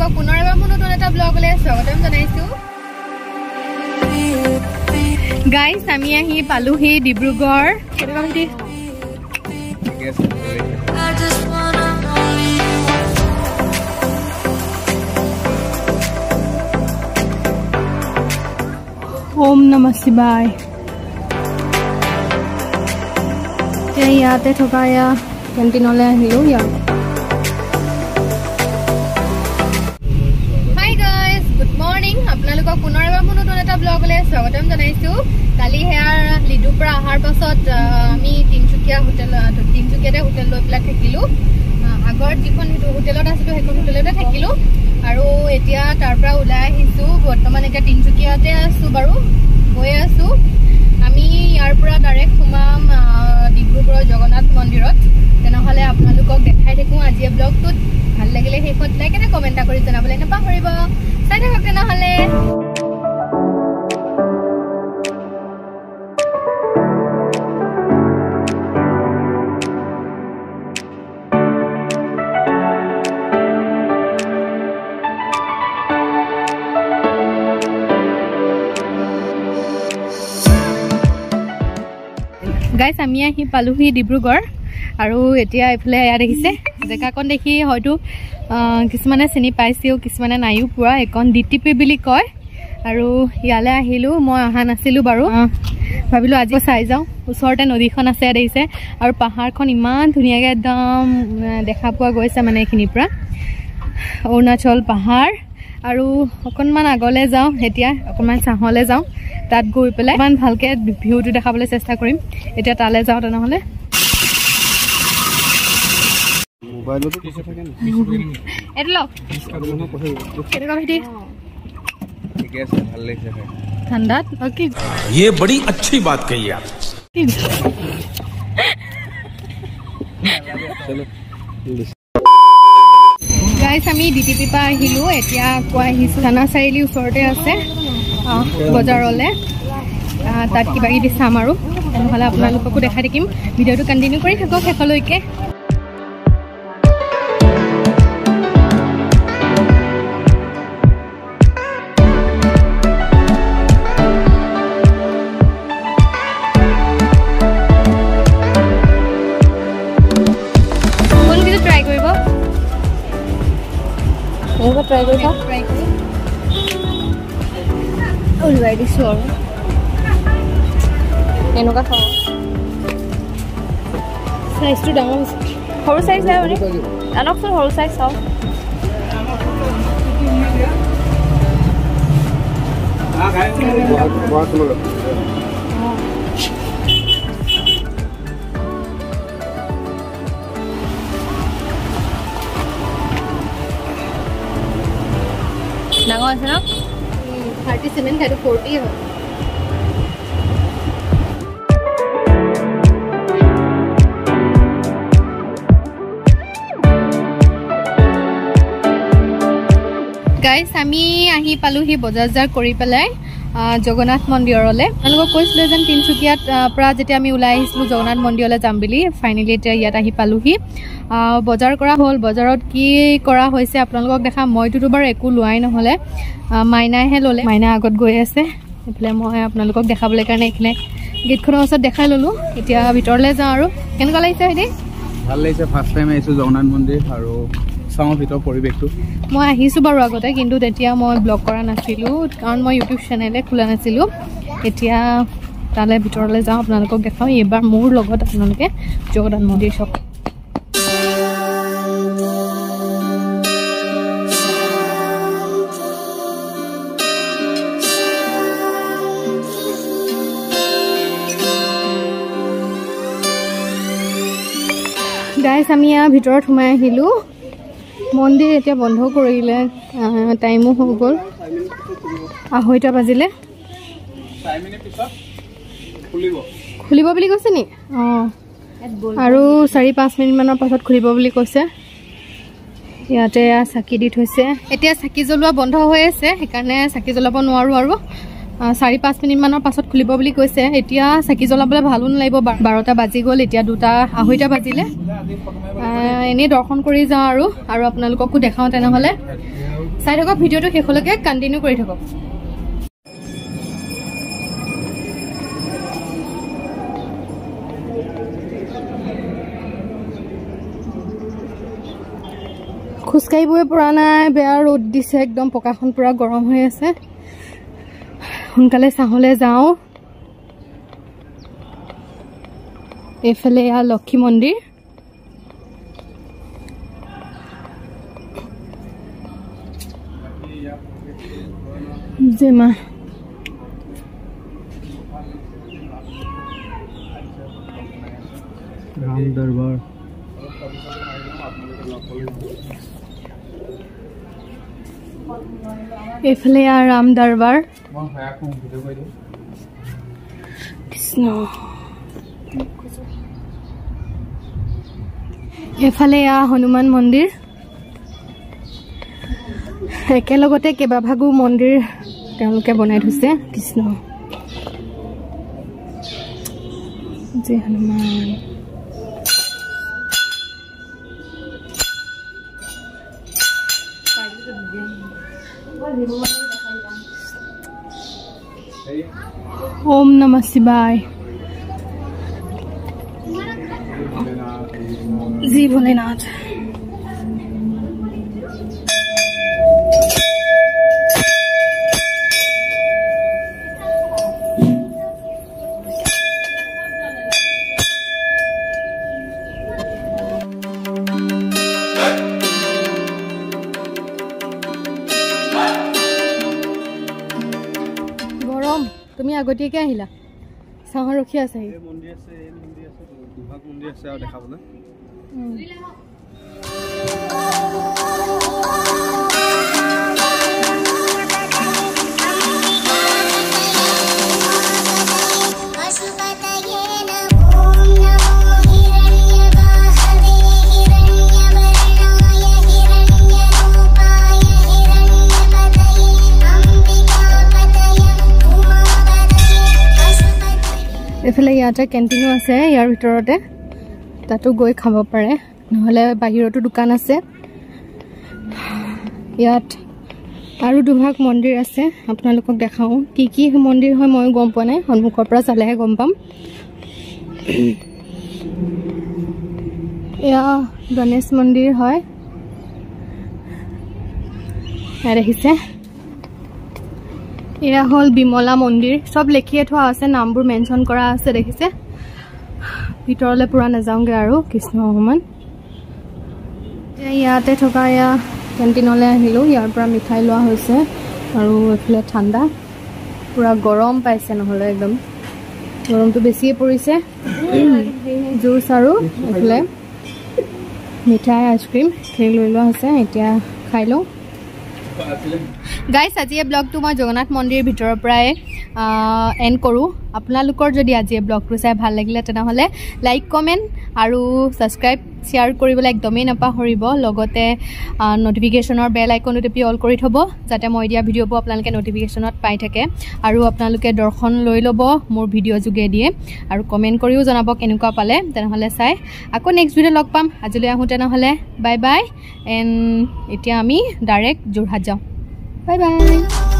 আপোনালোকক পুনৰ এবাৰ মোৰ নতুন এটা ব্লগলৈ স্বাগতম জনাইছো। গাইস আমি আহি পালোহি ডিব্ৰুগড়। ओम नमः शिवाय। ইয়াতে থকা ইয়া কেণ্টিনলৈ আহিলো। Hi guys, good morning. আপোনালোকক পুনৰ এবাৰ মোৰ নতুন এটা ব্লগলৈ স্বাগতম জনাইছো। কালি হেয়াৰ লিডুৰ পৰা অহাৰ পাছত আমি তিনিচুকীয়াতে হোটেল লৈ পেলাই থাকিলো। আগৰ যিখন হোটেলত আছিলো সেইখন হোটেলতে থাকিলো আৰু এতিয়া তাৰ পৰা ওলাই আহিছো। বৰ্তমান এতিয়া তিনিচুকীয়াতে আছো বাৰু, গৈ আছো। আমি ইয়াৰ পৰা ডাইৰেক্ট সোমাম ডিব্ৰুগড় জগন্নাথ মন্দিৰত। তেনেহ'লে আপোনালোকক দেখাই থাকোঁ আজি ব্লগটোত। ভাল লাগিলে শেষত লাইক এটা কমেণ্ট কৰি জনাবলৈ নাপাহৰিব। চাই থাকক তেনেহ'লে। গাইজ আমি আহি পালোহি ডিব্ৰুগড় আৰু এতিয়া এইফালে এয়া দেখিছে জেগাকণ দেখি হয়তো কিছুমানে চিনি পাইছেও, কিছুমানে নাইও পোৱা। এইকণ DTP বুলি কয় আৰু ইয়ালৈ আহিলোঁ। মই অহা নাছিলোঁ বাৰু, ভাবিলোঁ আজি চাই যাওঁ। ওচৰতে নদীখন আছে দেখিছে আৰু পাহাৰখন ইমান ধুনীয়াকৈ একদম দেখা পোৱা গৈছে মানে এইখিনিৰ পৰা। অৰুণাচল পাহাৰ আৰু অকণমান আগলৈ যাওঁ, এতিয়া অকণমান চাহলৈ যাওঁ। তাত গৈ পেলাই ইমান ভালকৈ ভিউটো দেখাবলৈ চেষ্টা কৰিম। এতিয়া তালৈ যাওঁ তেনেহ'লে। ঠাণ্ডাত ये बड़ी अच्छी बात कही आप। গাইজ আমি DTP পৰা আহিলোঁ। এতিয়া আকৌ আহিছোঁ থানা চাৰিআলি ওচৰতে আছে বজাৰলৈ। তাত কিবা কিবি চাম আৰু তেনেহ'লে আপোনালোককো দেখাই থাকিম। ভিডিঅ'টো কণ্টিনিউ কৰি থাকক শেষলৈকে। ট্ৰাই কৰিব ওলাই দিছোঁ আৰু এনেকুৱা খাওঁ। চাইজটো ডাঙৰ হৈছে, সৰু চাইজ নাই মানে আনকচোন সৰু চাইজ চাওঁ। ডাঙৰ আছে ন? 37 সেইটো 40 হয়। গাইজ আমি আহি পালোহি বজাৰ কৰি পেলাই জগন্নাথ মন্দিৰলৈ। আপোনালোকক কৈছিলোঁ যেন তিনিচুকীয়াত পৰা যেতিয়া আমি ওলাই আহিছিলোঁ জগন্নাথ মন্দিৰলৈ যাম বুলি। ফাইনেলি এতিয়া ইয়াত আহি পালোহি। বজাৰ কৰা হ'ল। বজাৰত কি কৰা হৈছে আপোনালোকক দেখাম। মইতোতো বাৰু একো লোৱাই নহ'লে, মাইনাইহে ল'লে। মাইনা আগত গৈ আছে। এইফালে মই আপোনালোকক দেখাবলৈ কাৰণে এইখিনি গেটখনৰ ওচৰত দেখাই ল'লোঁ। এতিয়া ভিতৰলৈ যাওঁ আৰু। কেনেকুৱা লাগিছে ভাইটি? ভাল লাগিছে। ফাৰ্ষ্ট টাইম আহিছোঁ জগন্নাথ মন্দিৰ আৰু চাওঁ ভিতৰৰ পৰিৱেশটো। মই আহিছোঁ বাৰু আগতে, কিন্তু তেতিয়া মই ব্লগ কৰা নাছিলোঁ কাৰণ মই ইউটিউব চেনেলে খোলা নাছিলোঁ। এতিয়া তালৈ ভিতৰলৈ যাওঁ, আপোনালোকক দেখাওঁ। এইবাৰ মোৰ লগত আপোনালোকে জগন্নাথ মন্দিৰ চাওক। গাইজ আমি ইয়াৰ ভিতৰত সোমাই আহিলোঁ। মন্দিৰ এতিয়া বন্ধ কৰিলে, টাইমো হৈ গ'ল, 2:30 বাজিলে। খুলিব বুলি কৈছে নি? অঁ, আৰু 4-5 মিনিটমানৰ পাছত খুলিব বুলি কৈছে। ইয়াতে চাকি দি থৈছে। এতিয়া চাকি জ্বলোৱা বন্ধ হৈ আছে, সেইকাৰণে চাকি জ্বলাব নোৱাৰোঁ আৰু 4-5 মিনিট মানৰ পাছত খুলিব বুলি কৈছে এতিয়া চাকি জ্বলাবলৈ ভালো নালাগিব 12টা বাজি গ'ল এতিয়া 2:30 বাজিলে এনে দৰ্শন কৰি যাওঁ আৰু আপোনালোককো দেখাওঁ তেনেহলে চাই থাকক ভিডিঅ'টো শেষলৈকে কন্টিনিউ কৰি থাকক খুচকাইবই পৰা নাই বেয়া ৰ'দ দিছে একদম পকাখন পুৰা গৰম হৈ আছে সোনকালে চাহলে যাওঁ এফালে ইয়া লক্ষী মন্দিৰ জেমা राम दरबार এফালে ৰাম দৰবাৰ কৃষ্ণ এফালে হনুমান মন্দিৰ একেলগতে কেইবাভাগো মন্দিৰ তেওঁলোকে বনাই থৈছে কৃষ্ণ জয় হনুমান ओम नमः शिवाय जी भोलेनाथ তুমি আগতীয়াকে আহিলা চাহ ৰখি আছে এই মন্দিৰ আছে দুভাগ মন্দিৰ আছে আৰু দেখাবলৈ এফালে ইয়াতে কেণ্টিনো আছে ইয়াৰ ভিতৰতে তাতো গৈ খাব পাৰে নহলে বাহিৰতো দোকান আছে ইয়াত আৰু দুভাগ মন্দিৰ আছে আপোনালোকক দেখাও কি কি মন্দিৰ হয় মই গম পোৱা নাই সন্মুখৰ পৰা চালেহে গম পাম এয়া গণেশ মন্দিৰ হয় আৰু দেখিছে এয়া হল বিমলা মন্দিৰ সব লিখিয়ে থোৱা আছে নামবোৰ মেনশন কৰা আছে দেখিছে ভিতৰলে পুৰা নাযাওঁগে আৰু কৃষ্ণ ভগৱান ইয়াতে থকা ইয়া কেণ্টিনলে আহিলো ইয়াৰ পৰা মিঠাই লোৱা হৈছে আৰু এফালে ঠাণ্ডা পুৰা গৰম পাইছে নহলে একদম গৰমটো বেছিয়ে পৰিছে জুচ আৰু এফালে মিঠাই আইচক্ৰীম সেই লৈ লোৱা হৈছে এতিয়া খাই লওঁ গাইস আজি এই ব্লগটো মই জগন্নাথ মন্দিৰৰ ভিতৰৰ পৰাই এন্ড কৰো আপোনালোকৰ যদি আজি এই ব্লগটো চাই ভাল লাগিলে তেনেহলে লাইক কমেন্ট আৰু সাবস্ক্ৰাইব শেয়াৰ কৰিবলৈ একদমেই নাপাহৰিব লগতে নটিফিকেশনৰ বেল আইকনটো টিপি অল কৰি থব যাতে মই দিয়া ভিডিঅ'বোৰ আপোনালোকে নটিফিকেশনত পাই থাকে আৰু আপোনালোকে দৰ্শন লৈ ল'ব মোৰ ভিডিঅ' যোগে দিয়ে আৰু কমেন্ট কৰিও জনাব কেনেকুৱা পালে তেনেহলে চাই আকৌ নেক্সট ভিডিঅ' লগ পাম আজিলৈ আহো তেনেহলে বাই বাই এণ্ড এতিয়া আমি ডাইৰেক্ট যোৰহাট যাওঁ বাই বাই